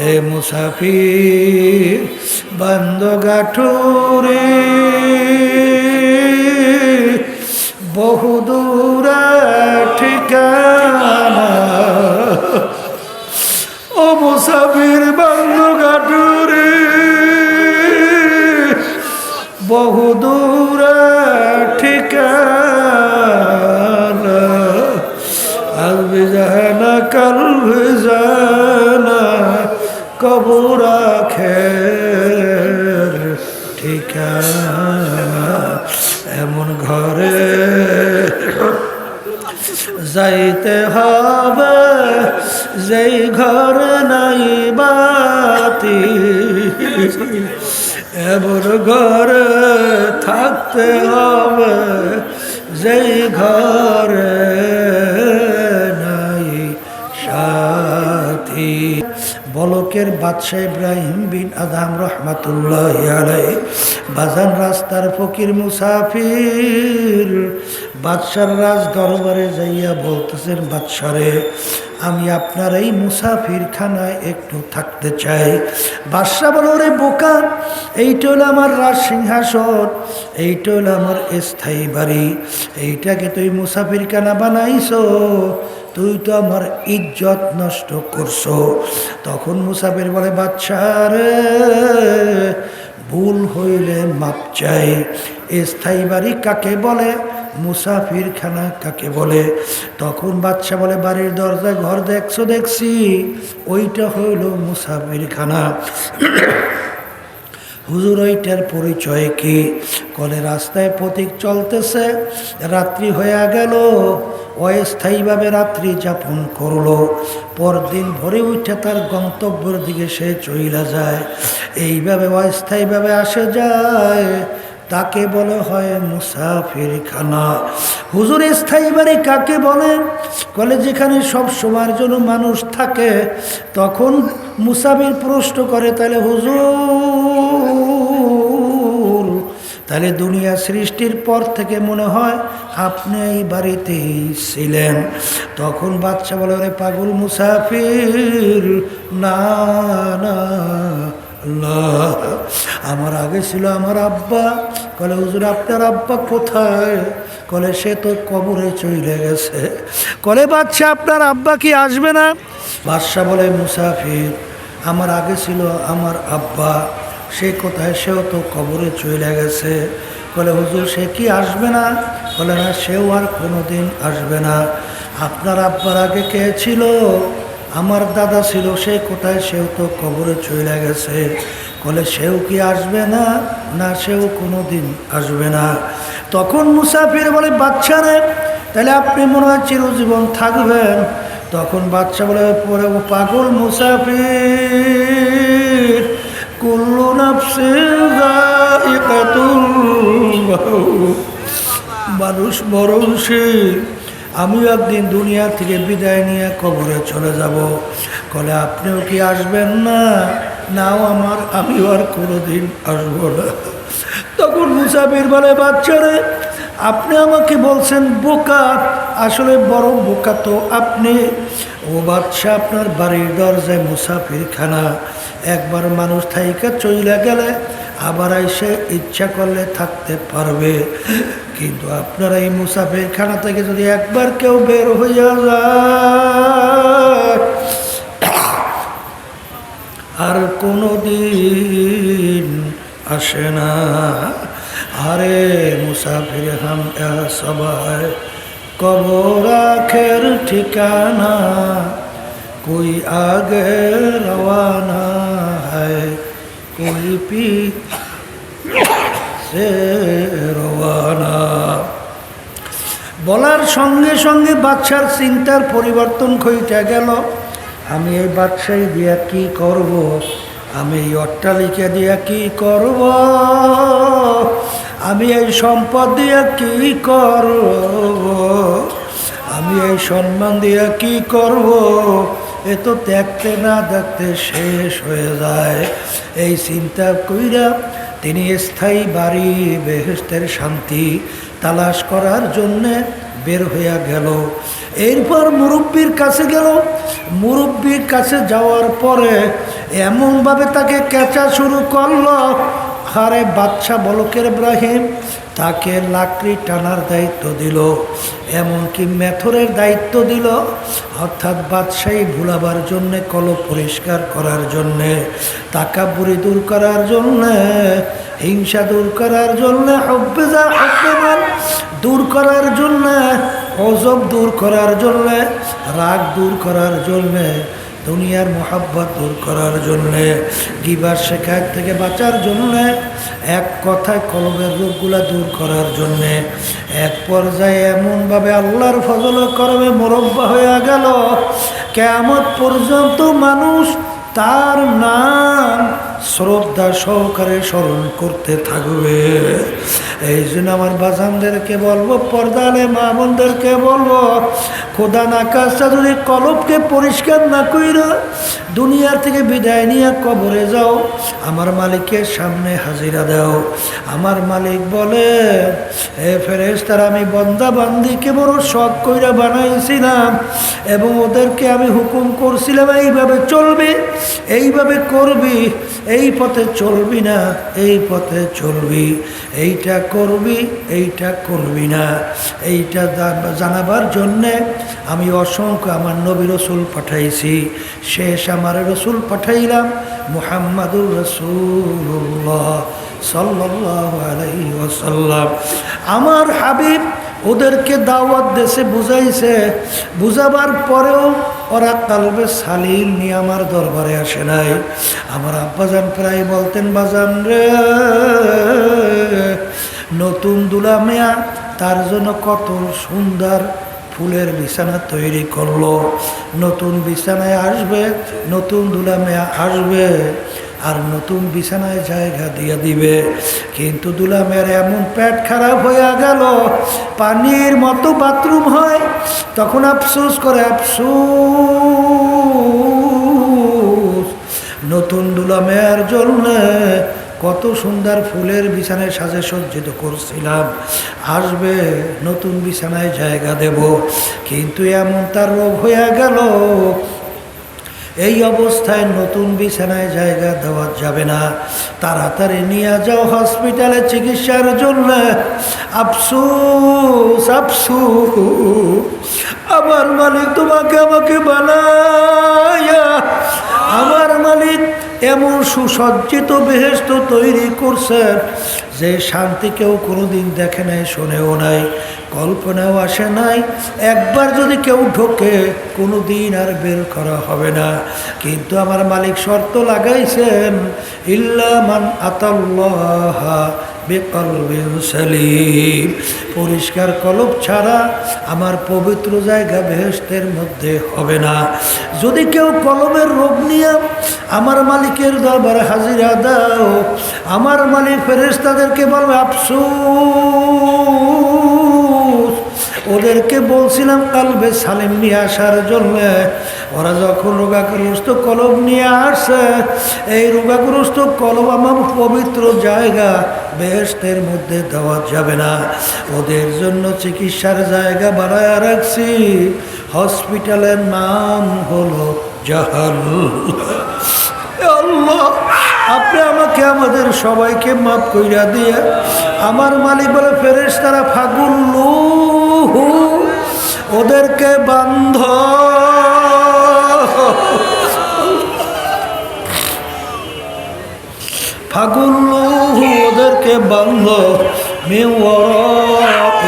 এ মুসাফির বান্দগাঠুরে বহুদূর ঠিকানা। ও মুসাফির বান্দগাঠুরে বহুদূর ঠিকানা। আলবি জানা কালবি জানা কবর আখের ঠিকানা। এমন ঘরে যাইতে হবে যেই ঘরে নাই বাতি, এমন ঘরে থাকতে হবে যেই ঘরে নাই সাথী। বলকের বাদশাহ ইব্রাহিম বিন আদম রহমাতুল্লাহ আলাইহি বাজান রাস্তার ফকির মুসাফির বাদশার রাজ দরবারে যাইয়া বলতেছেন, বাদশারে আমি আপনার এই মুসাফির খানায় একটু থাকতে চাই। বাদশা বলে, ওরে বোকা, এইটা হলো আমার রাজ সিংহাসন, এইটা হলো আমার স্থায়ী বাড়ি, এইটাকে তুই মুসাফির খানা বানাইছো, তুই তো আমার ইজ্জত নষ্ট করছো। তখন মুসাফির বলে, বাদশা রে ভুল হইলে মাপ চাই। স্থায়ী বাড়ি কাকে বলে, মুসাফির খানা কাকে বলে? তখন বাদশা বলে, বাড়ির দরজায় ঘর দেখছো দেখছি, ওইটা হইল মুসাফির খানা। হুজুর ওইটার পরিচয় কি? কলে রাস্তায় পথিক চলতেছে, রাত্রি হয়ে গেল, অস্থায়ীভাবে রাত্রি যাপন করলো, পরদিন ভোরে উঠে তার গন্তব্যের দিকে সে চইলা যায়। এইভাবে অস্থায়ীভাবে আসে যায়, তাকে বলা হয় মুসাফির খানা। হুজুর স্থায়ী বাড়ি কাকে বলেন? বলে যেখানে সব সময়ের জন্য মানুষ থাকে। তখন মুসাফির প্রশ্ন করে, তাহলে হুজুর তাহলে দুনিয়া সৃষ্টির পর থেকে মনে হয় আপনি এই বাড়িতেই ছিলেন। তখন বাদশা বলে, ওরে পাগল মুসাফির, না না আল্লাহ, আমার আগে ছিল আমার আব্বা। কলে হুজুর আপনার আব্বা কোথায়? কলে সে তো কবরে চলে গেছে। কলে বাদশা আপনার আব্বা কি আসবে না? বাদশা বলে, মুসাফির আমার আগে ছিল আমার আব্বা, সে কোথায়? সেও তো কবরে চলে গেছে। কলে হুজুর সে কি আসবে না? বলে না, সেও আর কোনোদিন আসবে না। আপনার আব্বার আগে কে ছিল? আমার দাদা ছিল, সে কোথায়? সেও তো কবরে চলে গেছে। বলে সেও কি আসবে না? না, সেও কোনোদিন আসবে না। তখন মুসাফির বলে, বাদশা রে তাহলে আপনি মনে হয় চিরজীবন থাকবেন। তখন বাদশা বলে, পরে পাগল মুসাফির, কুল্লু নাফসিন যায়িকাতুল মাউত, মানুষ মরণশীল, আমিও একদিন দুনিয়া থেকে বিদায় নিয়ে কবরে চলে যাব। কলে আপনিও কি আসবেন না? নাও আমার, আমিও আর কোনোদিন আসবো না। তখন মুসাফির বলে, বাচ্চারে আপনি আমাকে বলছেন বোকা, আসলে বড় বোকা তো আপনি। ও বাদশা, আপনার বাড়ির দরজায় মুসাফির খানা, একবার মানুষ থাইকা চইলা গেলে আবার এসে ইচ্ছা করলে থাকতে পারবে, কিন্তু আপনারা এই মুসাফির খানা থেকে যদি একবার কেউ বের হইয়া যায় আর কোনোদিন আসে না। আরে মুসাফির হাম সবাই কবর আখের ঠিকানা, कोई आगे रवाना है कोई पीछे रवाना। বলার সঙ্গে সঙ্গে বাদশার চিন্তার পরিবর্তন ঘটে গেল। আমি এই বাদশাহী দিয়া কি করব? আমি এই অট্টালিকা দিয়া কি করব? আমি এই সম্পদ দিয়া কি করব? আমি এই সম্মান দিয়া কি করব? এ তো দেখতে না দেখতে শেষ হয়ে যায়। এই চিন্তা কইরা তিনি স্থায়ী বাড়ি, বেহেশতের শান্তি তালাশ করার জন্যে বের হইয়া গেল। এরপর মুরব্বির কাছে গেল। মুরব্বির কাছে যাওয়ার পরে এমনভাবে তাকে কেঁচা শুরু করলো। আরে বাদশা বলকের ইব্রাহিম তাকে লাকড়ি টানার দায়িত্ব দিল, এমনকি মেথরের দায়িত্ব দিল, অর্থাৎ বাদশাহী ভুলাবার জন্যে, কলব পরিষ্কার করার জন্যে, তাকাব্বুরি দূর করার জন্যে, হিংসা দূর করার জন্যে, হুব্বে দূর করার জন্যে, অজব দূর করার জন্যে, রাগ দূর করার জন্যে, দুনিয়ার মোহাব্বত দূর করার জন্যে, গিবার শেখায়ত থেকে বাঁচার জন্যে, এক কথায় কলবের রোগগুলা দূর করার জন্যে। এক পর্যায়ে এমনভাবে আল্লাহর ফজল করমে মোরব্বা হয়ে গেল, কিয়ামত পর্যন্ত মানুষ তার নাম শ্রদ্ধা সহকারে স্মরণ করতে থাকবে। এই জন্য আমার বাজানদেরকে বলবো, পর্দালে মা বোনদেরকে বলবো, খোদা না কাজটা যদি কলবকে পরিষ্কার না কইরা দুনিয়ার থেকে বিদায় নিয়ে কবরে যাও, আমার মালিকের সামনে হাজিরা দাও। আমার মালিক বলে, এ ফেরেশতারা, আমি বন্দা বান্দিকে বড় শখ কইরা বানাইছিলাম এবং ওদেরকে আমি হুকুম করছিলাম এইভাবে চলবি, এইভাবে করবি, এই পথে চলবি না, এই পথে চলবি, এইটা করবি, এইটা করবি না। এইটা জানাবার জন্যে আমি অসংখ্য আমার নবী রসুল পাঠাইছি। শেষ আমার রসুল পাঠাইলাম মুহাম্মাদুর রাসূলুল্লাহ সাল্লাল্লাহু আলাইহি ওয়াসাল্লাম। আমার হাবিব ওদেরকে দাওয়াত দেশে বুঝাইছে, বুঝাবার পরেও ওরা কালবে সালিল নিয়ে আমার দরবারে আসে নাই। আমার আব্বাজান প্রায় বলতেন, বাজান রে, নতুন দুলা মেয়া তার জন্য কত সুন্দর ফুলের বিছানা তৈরি করলো, নতুন বিছানায় আসবে, নতুন দুলা মেয়া আসবে আর নতুন বিছানায় জায়গা দিয়ে দিবে। কিন্তু দুলা মেয়ের এমন পেট খারাপ হয়ে গেল, পানির মতো বাথরুম হয়, তখন আফসোস করে, আফসোস, নতুন দুলা মেয়ের জন্য কত সুন্দর ফুলের বিছানায় সাজে সজ্জিত করছিলাম, আসবে, নতুন বিছানায় জায়গা দেব, কিন্তু এমন তার রোগ হয়ে গেল, এই অবস্থায় নতুন বিছানায় জায়গা দেওয়া যাবে না, তাড়াতাড়ি নিয়ে যাও হসপিটালে চিকিৎসার জন্য। আফসোস, আফসোস, আমার মালিক তোমাকে আমাকে বানায়া, আমার মালিক এমন সুসজ্জিত বেহেশত তৈরি করছেন যে শান্তি কেউ কোনোদিন দেখে নাই, শোনেও নাই, কল্পনাও আসে নাই। একবার যদি কেউ ঢোকে কোনো দিন আর বের করা হবে না। কিন্তু আমার মালিক শর্ত লাগাইছেন, ইল্লা মান আতাল্লাহ বিকলবিন সালিম, পরিষ্কার কলব ছাড়া আমার পবিত্র জায়গা বেহেশতের মধ্যে হবে না। যদি কেউ কলবের রোগ নিয়ে আমার মালিকের দরবারে হাজিরা দাও, আমার মালিক ফেরেশতাদেরকে বলবে, আফসোস, ওদেরকে বলছিলাম কালবে সালিম নিয়ে আসার জন্য, ওরা যখন রোগাগ্রস্ত কলব নিয়ে আসে, এই রোগাগ্রস্ত কলব আমার পবিত্র জায়গা বেহেশতের মধ্যে দেওয়া যাবে না। ওদের জন্য চিকিৎসার জায়গা বানায় রাখছি, হসপিটালের নাম হলো জাহান্নাম। আল্লাহ, আপনি আমাকে আমাদের সবাইকে মাফ কইরা দিয়ে, আমার মালিক বলে, ফেরেশতারা ফাগুল্লু, ওদেরকে বান্ধ, ফাগুল্লু, ওদেরকে বান্ধ, মিওয়ারাইহিম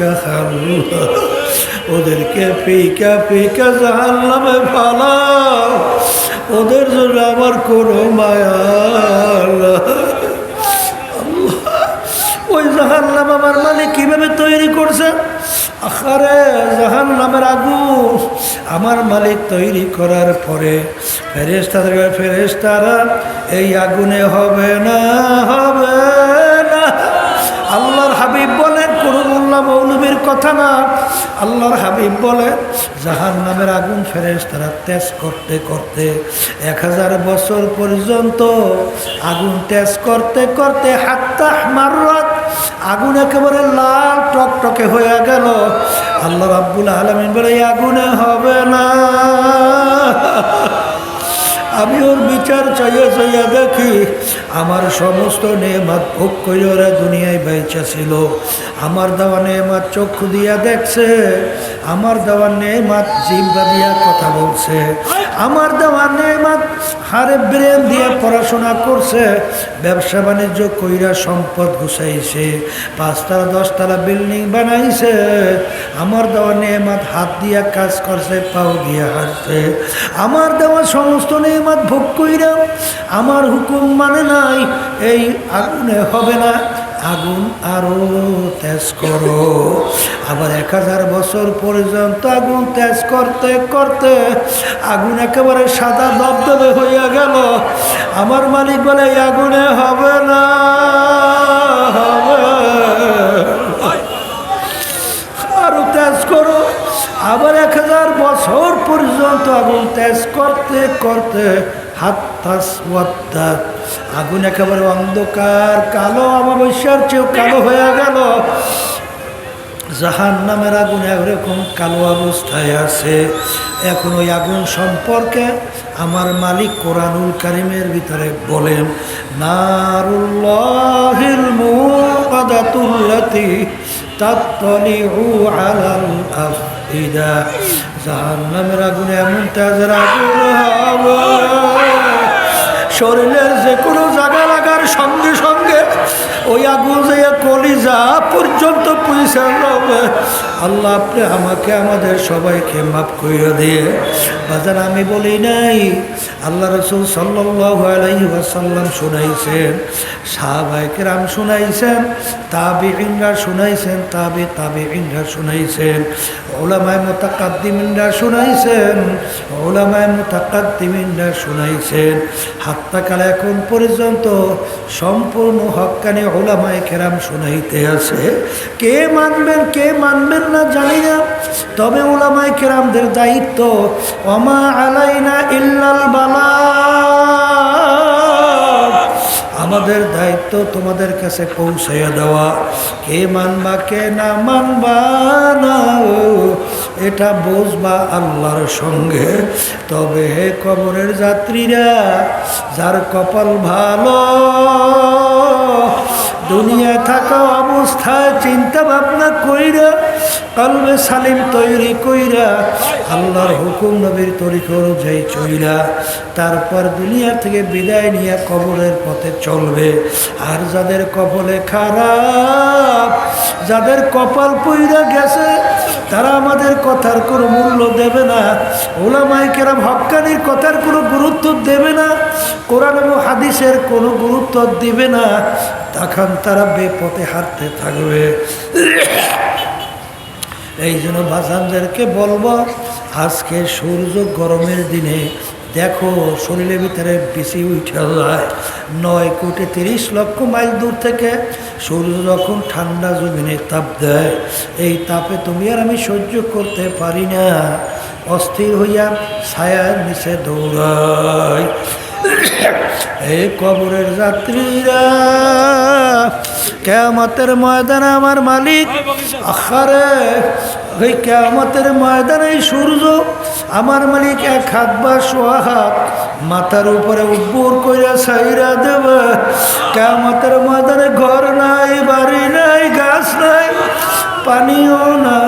জাহান্নাম, ওদেরকে ফিকা ফিকা জাহান্নামে ফালাও, ওদের জন্য আমার কোনো মায়া। ওই জাহান্নাম আমার মালিক কিভাবে তৈরি করছে? আখারে জাহান্নামের আগুন আমার মালিক তৈরি করার পরে ফেরেশতারা এই আগুনে হবে না, হবে না। আল্লাহর হাবিব বলেন, কোনো মোল্লা মৌলবীর কথা না, আল্লাহর হাবিব বলে, জাহান্নামের আগুন ফেরেশতারা তেজ করতে করতে 1000 বছর পর্যন্ত আগুন তেজ করতে করতে হাত্তা মাররাত, আগুন একেবারে লাল টকটকে হয়ে গেল। আল্লাহ রাব্বুল আলামিন বলে, এই আগুনে হবে না, আমি ওর বিচার চাইয়া চাইয়া দেখি আমার সমস্ত নেয়ামত ভোগ করে ওরা দুনিয়ায় বেঁচে ছিল। আমার দেওয়া নেয়ামত চক্ষু দিয়া দেখছে, আমার দেওয়া নেয়ামত জিহ্বা দিয়া কথা বলছে, আমার দেওয়া নেয়ামত হারে ব্রেন দিয়ে পড়াশোনা করছে, ব্যবসা বাণিজ্য কইরা সম্পদ গুছাইছে, 5 তলা 10 তলা বিল্ডিং বানাইছে। আমার দেওয়া নেয়ামত হাত দিয়া কাজ করছে, পাও দিয়া হাঁটছে। আমার দেওয়া সমস্ত নেয়ামত ভোগ কইরা আমার হুকুম মানে নাই, এই আগুনে হবে না, আগুন আরো তেজ করো। আবার 1000 বছর পর্যন্ত আগুন তেজ করতে করতে আগুন একেবারে সাদা দবদবে হইয়া গেল। আমার মালিক বলে এই আগুনে হবে না, হবে আরো তেজ করো। আবার 1000 বছর পর্যন্ত আগুন তেজ করতে করতে আগুন একেবারে অন্ধকার কালো, অমাবস্যার চেয়েও কালো হয়ে গেল। জাহান্নামের আগুন এরকম কালো অবস্থায় আছে। এখন ওই আগুন সম্পর্কে আমার মালিক কোরআনুল কারীমের ভিতরে বলেন, নারুল্লাহিল মুকাদাতুল্লাতী তাত্তালিউ আলাল আফইদা। জাহান্নামের আগুন এমন তেজের আগুন হবে, শরীরের যে কোনো জায়গা লাগার সঙ্গে সঙ্গে ওই আগুন যে কলিজা পর্যন্ত পৌঁছে যাবে। আল্লাহ আপনি আমাকে আমাদের সবাইকে মাফ করে দিয়ে বাজার আমি বলি নাই, আল্লাহ রাসূল সাল্লাল্লাহু আলাইহি ওয়াসাল্লাম শুনাইছেন, সাহাবায়ে কেরাম শুনাইছেন, তাবিঈনরা শুনাইছেন, তাবিঈনরা শুনাইছেন, উলামায়ে মুতাকাদ্দিমিনরা শুনাইছেন, উলামায়ে মুতাকাদ্দিমিনরা শুনাইছেন। হাত্তাকাল এখন পর্যন্ত সম্পূর্ণ হক্কানি উলামায়ে কেরাম শুনাইতে আছে। কে মানবেন কে মানবেন না জানি না, তবে উলামায়ে কেরামদের দায়িত্ব, ওমা আলাইনা ইল্লাল বালাগ, আমাদের দায়িত্ব তোমাদের কাছে পৌঁছাইয়া দেওয়া। কে মানবা কে না মানবা না এটা বুঝবা আল্লাহর সঙ্গে। তবে হে কবরের যাত্রীরা, যার কপাল ভালো, দুনিয়ায় থাকা অবস্থায় চিন্তা ভাবনা কইরা কলবে সালিম তৈরি কইরা আল্লাহর হুকুম নবীর তরিকা অনুযায়ী চইলা তারপর দুনিয়া থেকে বিদায় নিয়ে কবরের পথে চলবে। আর যাদের কপালে খারাপ, যাদের কপাল পইরা গেছে, তারা আমাদের কথার কোনো মূল্য দেবে না, উলামায়ে কেরাম হক্কানির কথার কোনো গুরুত্ব দেবে না, কোরআন এবং হাদিসের কোনো গুরুত্ব দিবে না, তখন তারা বেপথে হাঁটতে থাকবে। এই জন্য বাজানদেরকে বলবো, আজকে সূর্য গরমের দিনে দেখো শরীরের ভিতরে বেশি উঠে যায়। 9 কোটি 30 লক্ষ মাইল দূর থেকে সূর্য যখন ঠান্ডা জমিনে তাপ দেয়, এই তাপে তুমি আর আমি সহ্য করতে পারি না, অস্থির হইয়া ছায়ার নিচে দৌড়াই। এই কবরের যাত্রীরা, কিয়ামতের ময়দানে আমার মালিক, আখারে এই কিয়ামতের ময়দানে সূর্য আমার মালিক 1 হাত বা 1.5 হাত মাথার উপরে উপর কইরা ছাইরা দেবে। কিয়ামতের ময়দানে ঘর নাই, বাড়ি নাই, গাছ নাই, পানিও নাই,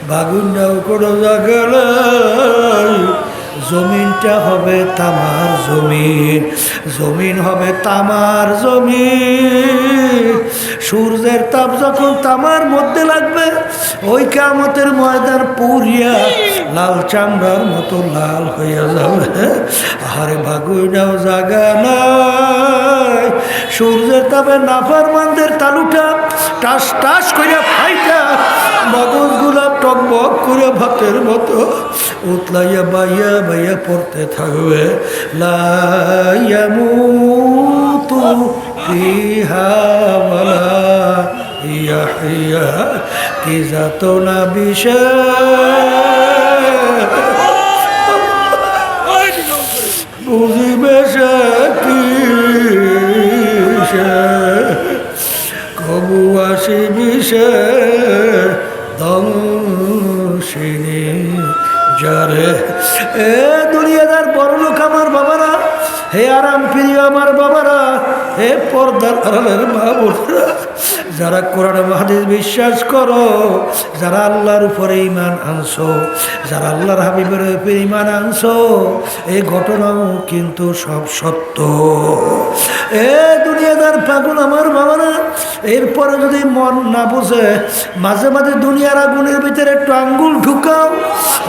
বাগুনটাও কোনো জায়গা নাই। জমিনটা হবে তামার জমিন, জমিন হবে তামার জমিন। সূর্যের তাপ যখন তামার মধ্যে লাগবে, ওই কিয়ামতের ময়দান পুরিয়া লাল চামড়ার মতো লাল হইয়া যাবে। আরে বাগুইনাও জায়গা নাই। সূর্যের তাপে নাফরমানদের তালুটা টাস টাস করে ফাইটা মগজগুলা টকবক করে ভাতের মতো উতলাইয়া বাইয়া বাইয়া পড়তে থাকবে। লা ইয়ামুতু ফিহা ওয়ালা ইয়াহইয়া, কি যাতনা বিষয় বুঝিবে সে কি, কবু আসিবি সে দংশিনী যারে। এ হে আরাম প্রিয় আমার বাবারা, হে পর্দার আড়ালের মা বোনেরা, যারা কোরআন হাদিস বিশ্বাস করো, যারা আল্লাহর উপরে ঈমান আনছো, যারা আল্লাহর হাবিবের উপরে ঈমান আনছো, এই ঘটনাও কিন্তু সব সত্য। এ দুনিয়াদার পাগল আমার বাবারা, এরপরে যদি মন না বুঝে, মাঝে মাঝে দুনিয়ার আগুনের ভিতরে একটু আঙ্গুল ঢুকাও,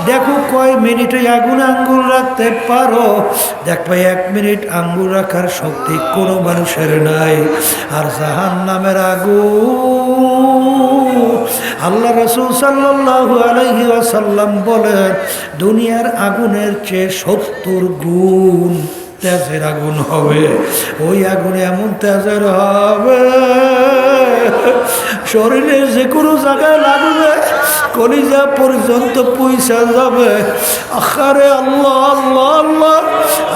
দেখো কয় মিনিটে আগুনে আঙ্গুল রাখতে পারো। দেখবে 1 মিনিট আঙ্গুল রাখার শক্তি কোনো মানুষের নাই। আর জাহান্নামের আগুন, আল্লাহ রাসূল সাল্লাল্লাহু আলাইহি ওয়াসাল্লাম বলেন, দুনিয়ার আগুনের চেয়ে 70 গুণ তেজের আগুন হবে। ওই আগুনে এমন তেজের হবে, শরীরের যে কোনো জায়গায় লাগবে, কলিজা পর্যন্ত পয়সা যাবে। আখারে আল্লাহ আল্লাহ আল্লাহ,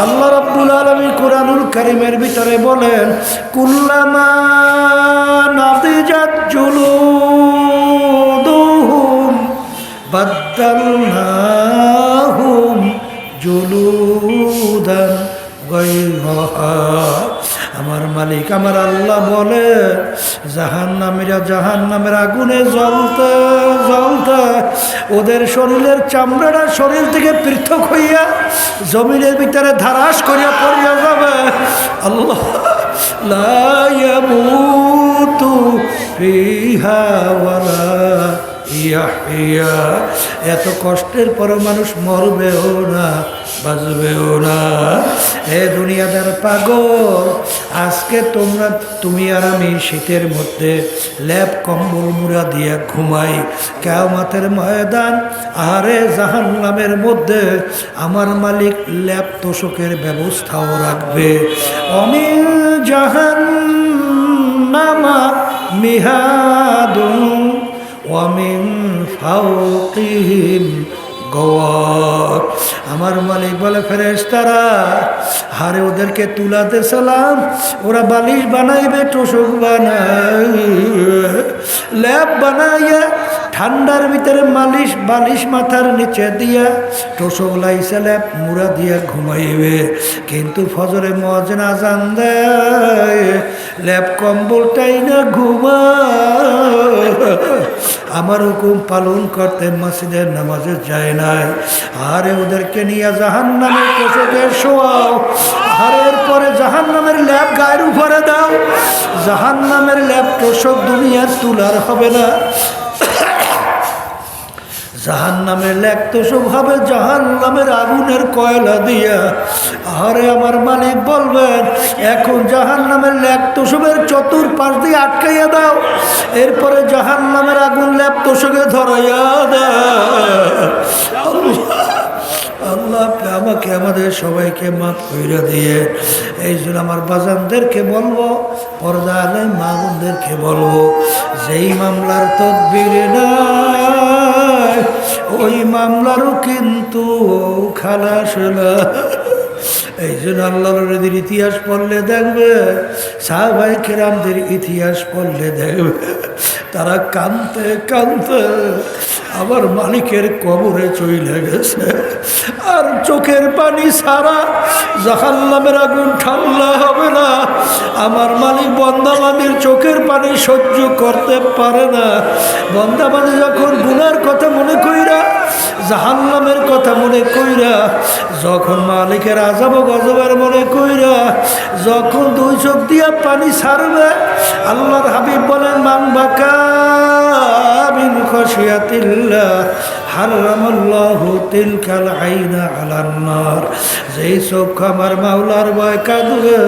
আল্লাহ রাব্বুল আলামিন কোরআনুল কারীমের ভিতরে বলেন, কুল্লামা নাদিজাত জুলুদুহুম বাদদালনাহুম জুলুদান গায়রাহা। আমার মালিক আমার আল্লাহ বলে, জাহান্নামীরা জাহান্নামের আগুনে জ্বলতে জ্বলতে ওদের শরীরের চামড়াটা শরীর থেকে পৃথক হইয়া জমিনের ভিতরে ধারাস করিয়া পড়িয়া যাবে। আল্লাহ লা ইয়ামুতু ফিহা ওয়ালা ইয়াহইয়া। এত কষ্টের পর মানুষ মরবেও না, বাঁচবেও না। এ দুনিয়াদার পাগল, আজকে তুমি আর আমি শীতের মধ্যে ল্যাপ কম্বল মুড়া দিয়ে ঘুমাই, কিয়ামতের ময়দান আরে জাহান্নামের মধ্যে আমার মালিক ল্যাপ তোষকের ব্যবস্থাও রাখবে। অমিন জাহান্নামা মিহাদুন ওয়ামিন ফাওকিহিম গওয়ার। আমার মালিক বলে, ফেরেশতারা হারে ওদেরকে তুলাতে সালাম, ওরা বালিশ বানাইবে, তোষক বানাইবে, ল্যাপ বানাইয়া ঠান্ডার ভিতরে বালিশ মাথার নিচে দিয়া তোষক লাইসা ল্যাপ মুড়া দিয়া ঘুমাইবে। কিন্তু ফজরে মুয়াজ্জিন আযান দেয়, ল্যাপ কম্বলটাই না ঘুমায়। আমার হুকুম পালন করতে মসজিদের নামাজে যায় নাই। আরে ওদেরকে নিয়ে জাহান্নামের তোষকে শোয়াও, আর এরপরে জাহান্নামের ল্যাপ গায়ের উপরে দাও। জাহান্নামের ল্যাপ তোষক দুনিয়ার তুলার হবে না, জাহান্নামের ল্যাপ তোষক হবে জাহান্নামের আগুনের কয়লা দিয়া। আরে আমার মালিক বলবেন, এখন জাহান্নামের ল্যাপ তোষকের চতুর্পাশ দিয়ে আটকাইয়া দাও, এরপরে জাহান্নামের আগুন ল্যাপ তোষকে ধরাইয়া দাও। আল্লাহ আমাকে আমাদের সবাইকে মাফ কইরা দিয়ে। এই জন্য আমার বাজানদেরকে বলবো, পর্দা আলেম মা বোনদেরকে বলবো, যেই মামলার তদবির নাই ওই মামলারও কিন্তু খালাস না। এই জন্য আল্লাহ নবীর ইতিহাস পড়লে দেখবে, সাহাবায়ে কেরামদের ইতিহাস পড়লে দেখবে, তারা কাঁদতে কাঁদতে আমার মালিকের কবরে চলে গেছে। আর চোখের পানি ছাড়া জাহান্নামের আগুন ঠান্ডা হবে না। আমার মালিক বন্দাবাদের চোখের পানি সহ্য করতে পারে না। বন্দাবাদী যখন গুনার কথা মনে কইরা, জাহান্নামের কথা মনে কইরা, যখন মালিকের আযাব গজবের মনে কইরা, যখন 2 চোখ দিয়া পানি ছাড়বে, আল্লাহর হাবিব বলেন, মান বাকা মিন খাশিয়াতিল্লাহ হারামাল্লাহু তিলকাল আইনা আলান নার। যেই চক্ষু আমার মাওলার ভয় কাঁদবে,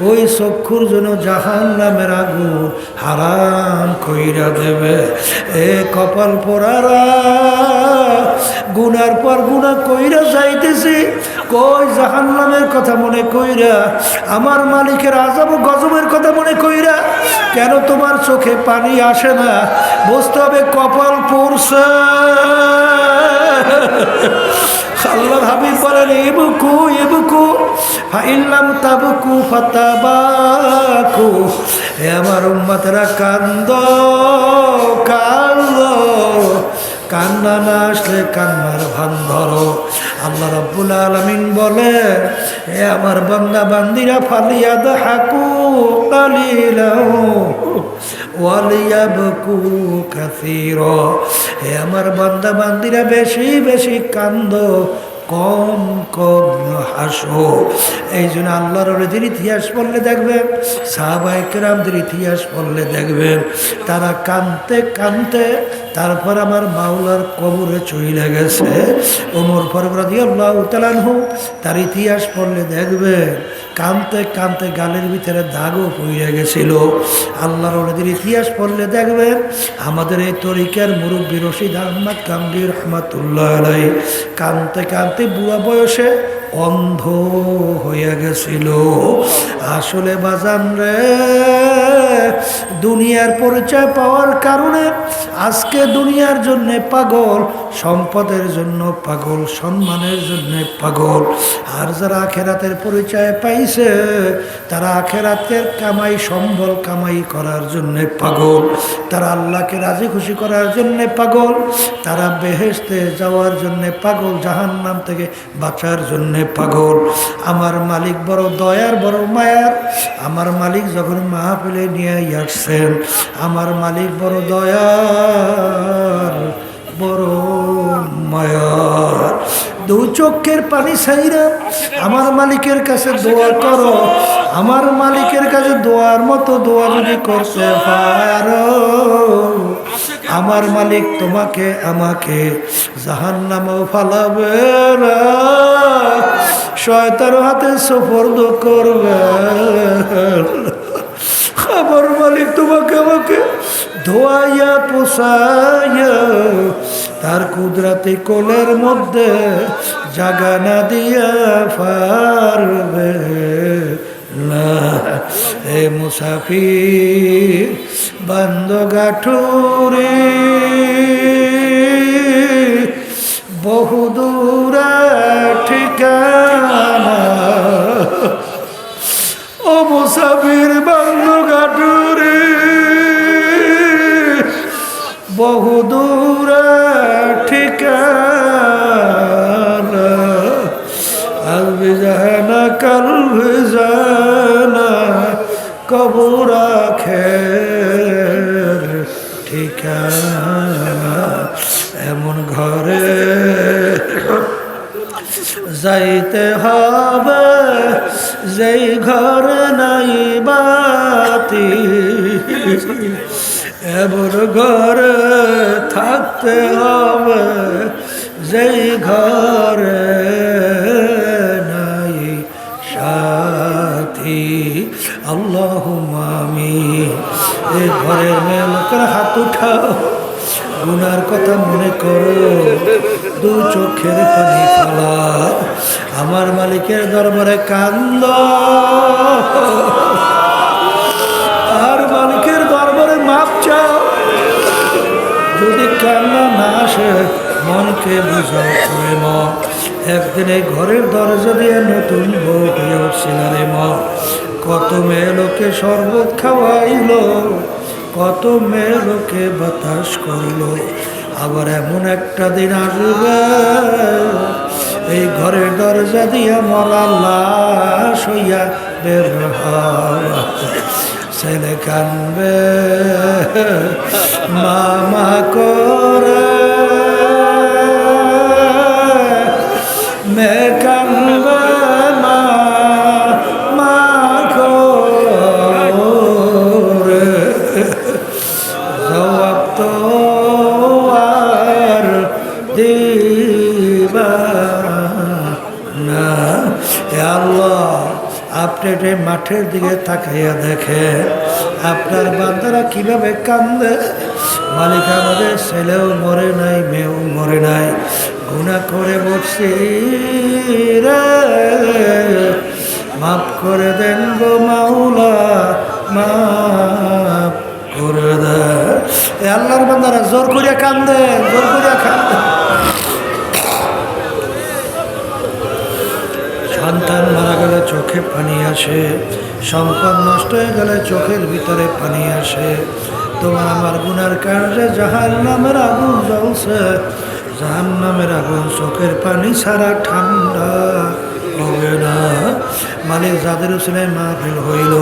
ওই চক্ষুর জন্য জাহান্নামের আগুন হারাম কইরা দেবে। এ কপাল পোড়ারা, গুনার পর গুনাহ কইরা যাইতেছি, কই জাহান্নামের কথা মনে কইরা, আমার মালিকের আযাব গজবের কথা মনে কইরা কেন তোমার চোখে পানি আসে না? বুঝতে হবে কপাল পড়ছে। আল্লাহর হাবিব বলেন, ইবকু ইবকু ফাইল্লাম তাবকু ফাতাবাকু। হে আমার উম্মতেরা, কান্দো কান্দো, কান্না না আসলে কান্নার ভান ধরো। আল্লাহ রাব্বুল আলামিন বলে, হে আমার বান্দা বান্দিরা, ফালিয়াদহাকু কালিলাও ওয়ালিয়াবকু কাসীরা। হে আমার বান্দা বান্দিরা, বেশি বেশি কান্দো, কম কম হাসো। এই জন্য আল্লাহর ওলিদের ইতিহাস পড়লে দেখবেন, সাহাবায়ে কেরামদের ইতিহাস পড়লে দেখবেন, তারা কাঁদতে কাঁদতে তারপর আমার মাওলার কবরে চলে গেছে। ওমর ফারুক রাদিয়াল্লাহু তাআলা আনহু, তার ইতিহাস পড়লে দেখবেন কাঁদতে কাঁদতে গালের ভিতরে দাগও পড়ে গেছিল। আল্লাহর ওলিদের ইতিহাস পড়লে দেখবেন, আমাদের এই তরিকার মুরব্বী রশিদ আহমদ কামলি রহমাতুল্লাহ আলাইহি কাঁদতে কাঁদতে বুড়া বয়সে অন্ধ হয়ে গেছিল। আসলে বাজান রে, দুনিয়ার পরিচয় পাওয়ার কারণে আজকে দুনিয়ার জন্য পাগল, সম্পদের জন্য পাগল, সম্মানের জন্য পাগল। আর যারা আখেরাতের পরিচয় পাইছে, তারা আখেরাতের কামাই সম্বল কামাই করার জন্য পাগল, তারা আল্লাহকে রাজি খুশি করার জন্য পাগল, তারা বেহেশতে যাওয়ার জন্য পাগল, জাহান্নাম থেকে বাঁচার জন্য পাগল। আমার মালিক বড় দয়ার, বড় মায়ার। আমার মালিক যখন মাহফিলে নিয়ে আসছেন, আমার মালিক বড় দয়ার, বড় মায়ার। দু চোখের পানি ছাইরা আমার মালিকের কাছে দোয়া করো। আমার মালিকের কাছে দোয়ার মতো দোয়া যদি করতে পারো, আমার মালিক তোমাকে আমাকে জাহান্নামেও ফালাবে না, শয়তানের হাতে সুপর্দ করবে। আমার মালিক তোমাকে আমাকে ধোয়াইয়া পোষাইয়া তার কুদরতি কোলের মধ্যে জাগা না দিয়া পারবে না। এ মুসাফির বান্দ গাঠুরে বহুদূর ঠিকানা, ও মুসাফির বান্দ গাঠুরে বহুদূর ঠিকানা। আলবি জানা কালবি জানা কবর আখের ঠিকানা। এমন ঘরে যাইতে হবে যেই ঘরে নাই বাতি, এমন ঘরে থাকতে হবে যেই ঘরে নাই সাথী। আল্লাহুম্মা আমিন। এই ঘরের মেয়ে লোকের হাত উঠাও, গুনার কথা মনে করো, দু চোখের পানি ফেলা, আমার মালিকের দরবারে কান্দ, আর মালিকের দরবারে মাপ চাও। যদি কান্না না আসে, মনকে বুঝাও করে মন। একদিন এই ঘরের দরজা দিয়ে নতুন বউ হয়ে উঠছিল রে মন। কত মেয়ে লোকে শরবত খাওয়াইল, কত মেয়ে লোকে বাতাস করলো। আবার এমন একটা দিন আসবে, এই ঘরের দরজা দিয়ে মরা লাশ হইয়া বের হওয়া। ছেলে কানবে মামা করে, মেয়ে কানবে মামা করে। জবাব তো আর দিবা না। আল্লাহ, আপনি মাঠের দিকে তাকাইয়া দেখেন আপনার বান্দারা কিভাবে কান্দে। মালিক, আমাদের ছেলেও মরে নাই, মেয়েও মরে নাই, গুনাহ করে বসছি রে, মাফ করে দেন গো মাওলা, মাফ করে দেন। আল্লাহর বান্দারা জোর করে কান্দে, জোর করে কান্দে। সন্তান মারা গেলে চোখে পানি আসে, সম্পদ নষ্ট হয়ে গেলে চোখের ভিতরে পানি আসে। তোমার আমার গুনার কারণে জাহান্নামের আগুন জ্বলছে, জাহান্নামের আগুন চোখের পানি ছাড়া ঠান্ডা হবে না। মালিক যাদের উসিলায় মাহফিল হইল,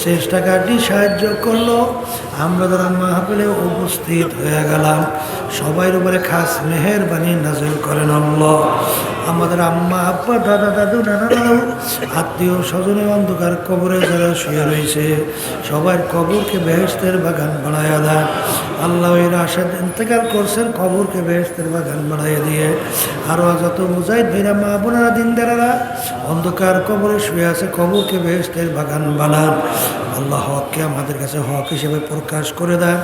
চেষ্টা কাটি সাহায্য করলো, আমরা যারা মাহফিলে উপস্থিত হয়ে গেলাম, সবার উপরে খাস মেহেরবানি নাযিল করেন আল্লাহ। আমাদের আম্মা আব্বা দাদা দাদু নানা নানু আত্মীয় স্বজনের অন্ধকার কবরে যারা শুয়ে রয়েছে, সবার কবরকে বেহেশতের বাগান বানায়া দেন আল্লাহ। এরা আসাদ ইন্তেকাল করছেন, কবরকে বেহেশতের বাগান বানাইয়া দিয়ে আরও যত মুজাহিদ ভাইরা মা বোনেরা দিনদারেরা অন্ধকার কবরে শুয়ে আছে, কবরকে বেহেশতের বাগান বানান আল্লাহ। হককে আমাদের কাছে হক হিসেবে প্রকাশ করে দেন,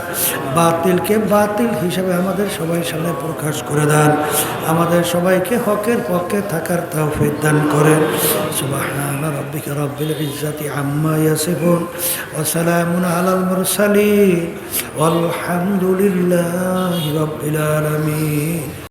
বাতিলকে বাতিল হিসেবে আমাদের সবাই সামনে প্রকাশ করে দেন। আমাদের সবাইকে হকের পক্ষে থাকার তৌফিক দান করেন। সুবহান রাব্বিকা রাব্বিল ইজ্জাতি আম্মা ইয়াসিফুন ওয়া সালামুন আলাল মুরসালিন ওয়ালহামদুলিল্লাহি রাব্বিল আলামিন।